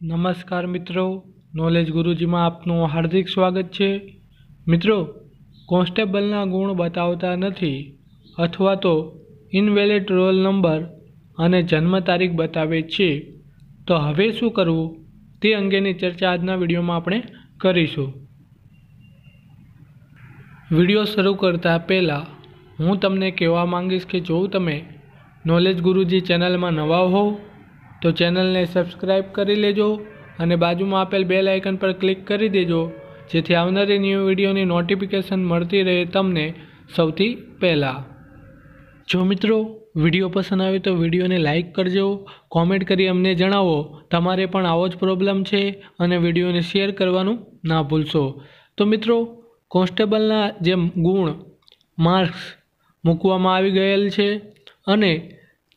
નમસ્કાર મિત્રો, નોલેજ ગુરુજીમાં આપનું હાર્દિક સ્વાગત છે। મિત્રો, કોન્સ્ટેબલના ગુણ બતાવતા નથી અથવા તો ઇનવેલિડ રોલ નંબર અને જન્મ તારીખ બતાવે છે, તો હવે શું કરવું તે અંગેની ચર્ચા આજના વિડીયોમાં આપણે કરીશું। વિડીયો શરૂ કરતા પહેલાં હું તમને કહેવા માંગીશ કે જો તમે નોલેજ ગુરુજી ચેનલમાં નવા હોવ તો ચેનલને સબસ્ક્રાઈબ કરી લેજો અને બાજુમાં આપેલ બેલ આઇકન પર ક્લિક કરી દેજો, જેથી આવનારી ન્યૂ વિડીયોની નોટિફિકેશન મળતી રહે તમને સૌથી પહેલાં। જો મિત્રો વિડીયો પસંદ આવે તો વિડીયોને લાઇક કરજો, કોમેન્ટ કરી અમને જણાવો તમારે પણ આવો જ પ્રોબ્લેમ છે અને વિડીયોને શેર કરવાનું ના ભૂલશો। તો મિત્રો, કોન્સ્ટેબલના જે ગુણ માર્ક્સ મૂકવામાં આવી ગયેલ છે અને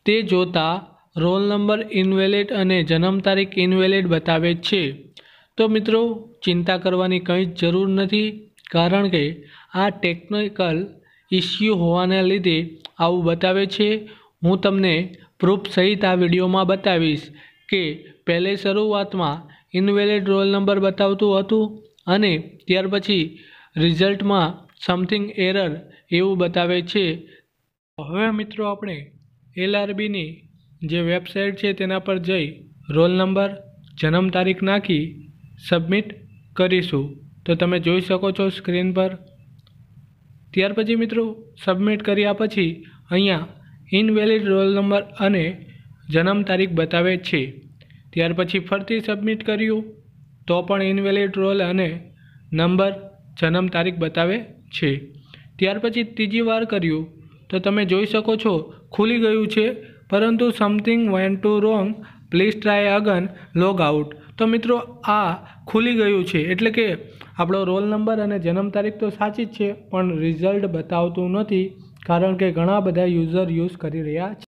તે જોતાં રોલ નંબર ઇનવેલિડ અને જન્મ તારીખ ઇનવેલિડ બતાવે છે। તો મિત્રો, ચિંતા કરવાની કંઈ જ જરૂર નથી, કારણ કે આ ટેકનિકલ ઇસ્યુ હોવાને લીધે આવું બતાવે છે। હું તમને પ્રૂફ સહિત આ વિડીયોમાં બતાવીશ કે પહેલે શરૂઆતમાં ઇનવેલિડ રોલ નંબર બતાવતું હતું અને ત્યાર પછી રિઝલ્ટમાં સમથિંગ એરર એવું બતાવે છે। હવે મિત્રો આપણે LRBની જે વેબસાઇટ છે તેના પર જઈ રોલ નંબર જન્મ તારીખ નાખી સબમિટ કરીશું। તો તમે જોઈ શકો છો સ્ક્રીન પર। ત્યાર પછી મિત્રો સબમિટ કર્યા પછી અહીંયા ઇનવેલિડ રોલ નંબર અને જન્મ તારીખ બતાવે છે। ત્યાર પછી ફરીથી સબમિટ કર્યું તો પણ ઇનવેલિડ રોલ અને નંબર જન્મ તારીખ બતાવે છે। ત્યાર પછી ત્રીજી વાર કર્યું તો તમે જોઈ શકો છો ખુલી ગયું છે, પરંતુ something went to wrong, please try again, log out. તો મિત્રો આ ખુલી ગયું છે, એટલે કે આપણો રોલ નંબર અને જન્મ તારીખ તો સાચી જ છે પણ રિઝલ્ટ બતાવતું નથી, કારણ કે ઘણા બધા યુઝર યુઝ કરી રહ્યા છે।